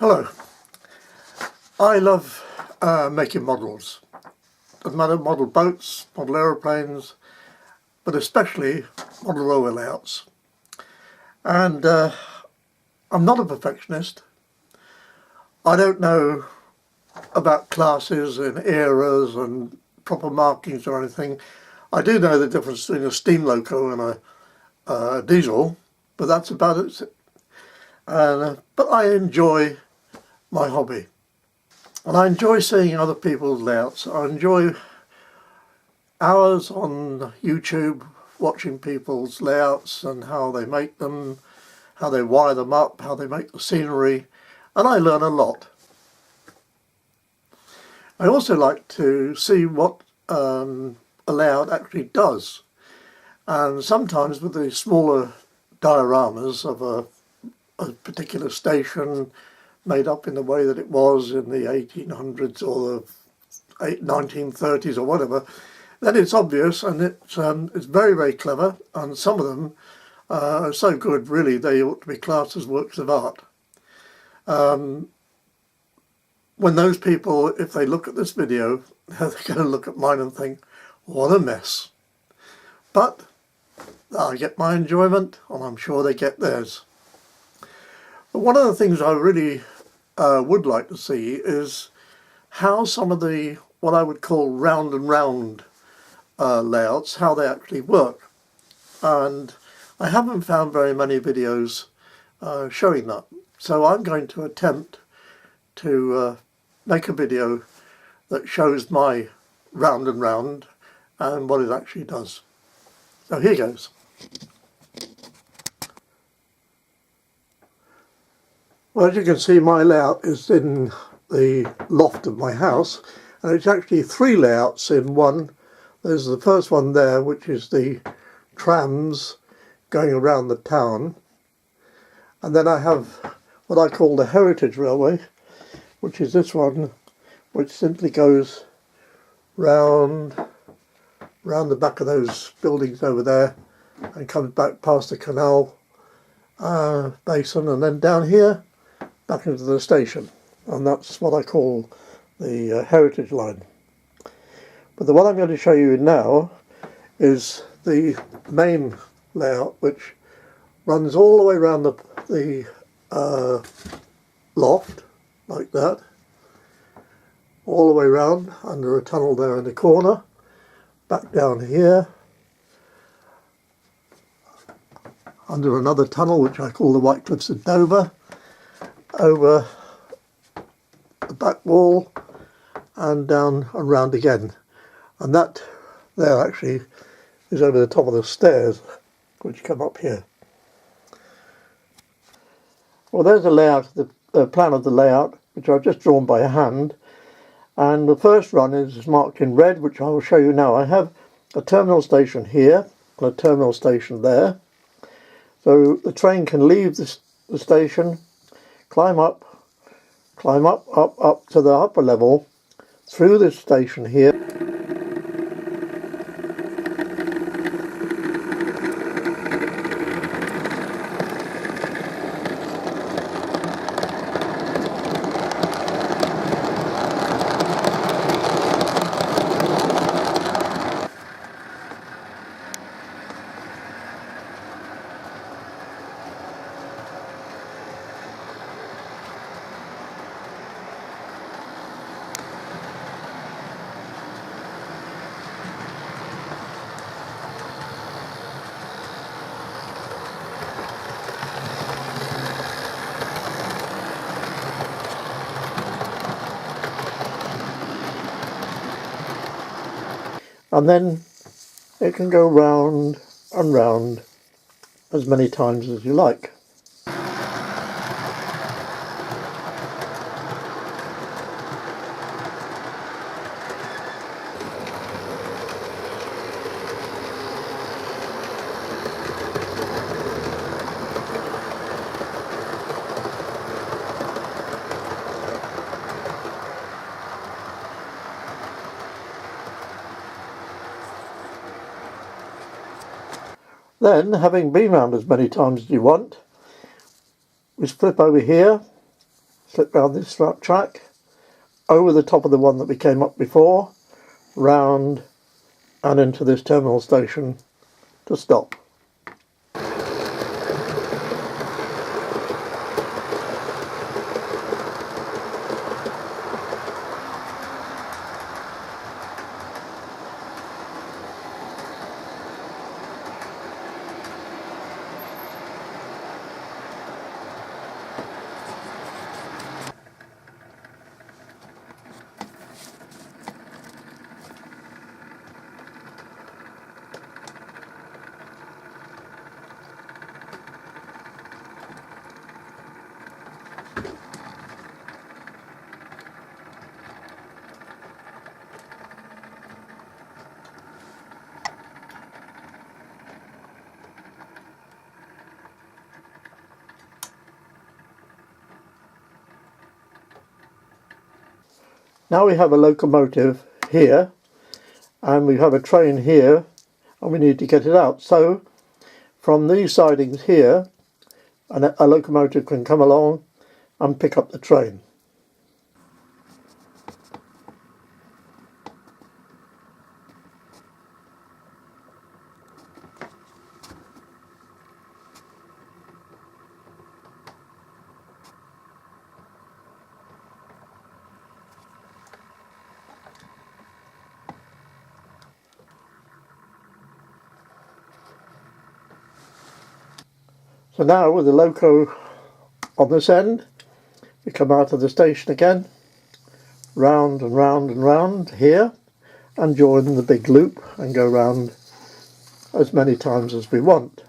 Hello. I love making models. Doesn't matter, model boats, model aeroplanes, but especially model rower layouts. And I'm not a perfectionist. I don't know about classes and eras and proper markings or anything. I do know the difference between a steam loco and a diesel, but that's about it. But I enjoy my hobby. And I enjoy seeing other people's layouts. I enjoy hours on YouTube watching people's layouts and how they make them, how they wire them up, how they make the scenery, and I learn a lot. I also like to see what a layout actually does, and sometimes with the smaller dioramas of a particular station made up in the way that it was in the 1800s or the 1930s or whatever, then it's obvious, and it's very, very clever, and some of them are so good really they ought to be classed as works of art. When those people, if they look at this video, they're going to look at mine and think, what a mess. But I get my enjoyment, and I'm sure they get theirs. But one of the things I really would like to see is how some of the, what I would call round and round layouts, how they actually work. And I haven't found very many videos showing that. So I'm going to attempt to make a video that shows my round and round and what it actually does. So here goes. Well, as you can see, my layout is in the loft of my house, and it's actually three layouts in one. There's the first one there, which is the trams going around the town, and then I have what I call the Heritage Railway, which is this one, which simply goes round the back of those buildings over there and comes back past the canal basin and then down here back into the station, and that's what I call the Heritage Line. But the one I'm going to show you now is the main layout, which runs all the way around the loft like that, all the way around under a tunnel there in the corner, back down here, under another tunnel which I call the White Cliffs of Dover, over the back wall and down and round again. And that there actually is over the top of the stairs which come up here. Well, there's a layout, the plan of the layout, which I've just drawn by hand, and the first run is marked in red, which I will show you now. I have a terminal station here and a terminal station there, so the train can leave the station, climb up to the upper level through this station here. And then it can go round and round as many times as you like. Then, having been round as many times as you want, we flip over here, slip round this track, over the top of the one that we came up before, round and into this terminal station to stop. Now we have a locomotive here and we have a train here and we need to get it out. So from these sidings here a locomotive can come along and pick up the train. So now with the loco on this end, we come out of the station again, round and round and round here, and join the big loop and go round as many times as we want.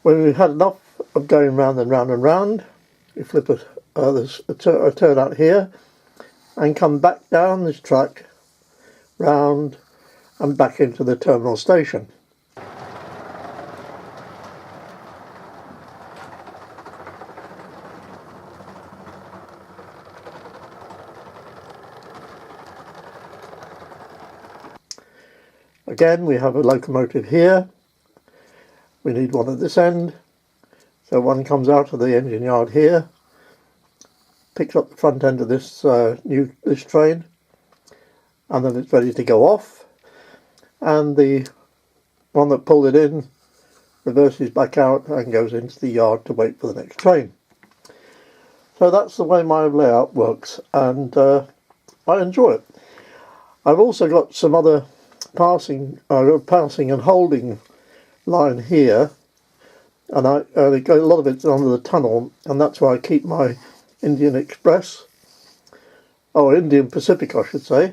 When we've had enough of going round and round and round, we flip a turn out here and come back down this track, round and back into the terminal station. Again, we have a locomotive here. We need one at this end, so one comes out of the engine yard here, picks up the front end of this train, and then it's ready to go off. And the one that pulled it in reverses back out and goes into the yard to wait for the next train. So that's the way my layout works, and I enjoy it. I've also got some other passing and holding line here, and a lot of it's under the tunnel, and that's where I keep my Indian Express, or Indian Pacific I should say,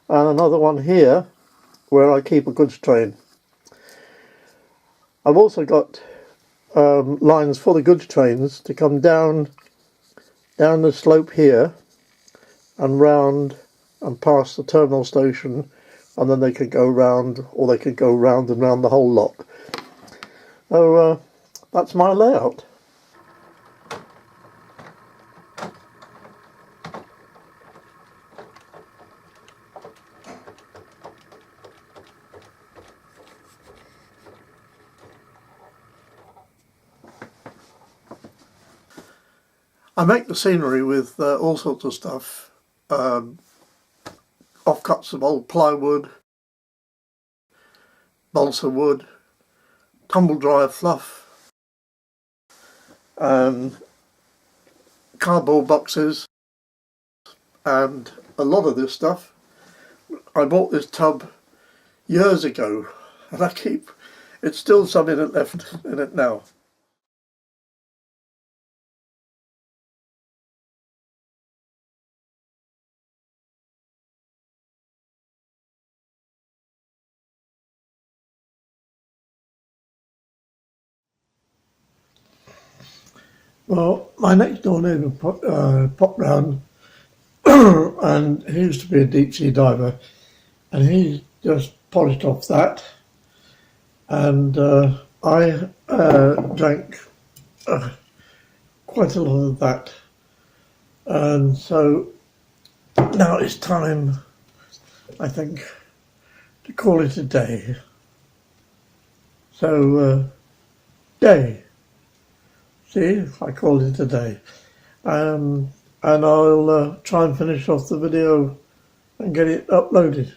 and another one here where I keep a goods train. I've also got lines for the goods trains to come down the slope here and round and past the terminal station, and then they could go round, or they could go round and round the whole lot. So that's my layout. I make the scenery with all sorts of stuff, offcuts of old plywood, balsa wood, tumble dryer fluff, and cardboard boxes, and a lot of this stuff. I bought this tub years ago, and it's still some in it left in it now. Well, my next door neighbour popped round and he used to be a deep sea diver, and he just polished off that, and I drank quite a lot of that, and so now it's time, I think, to call it a day. So, day. See, I called it a day. And I'll try and finish off the video and get it uploaded.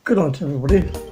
Good night, everybody.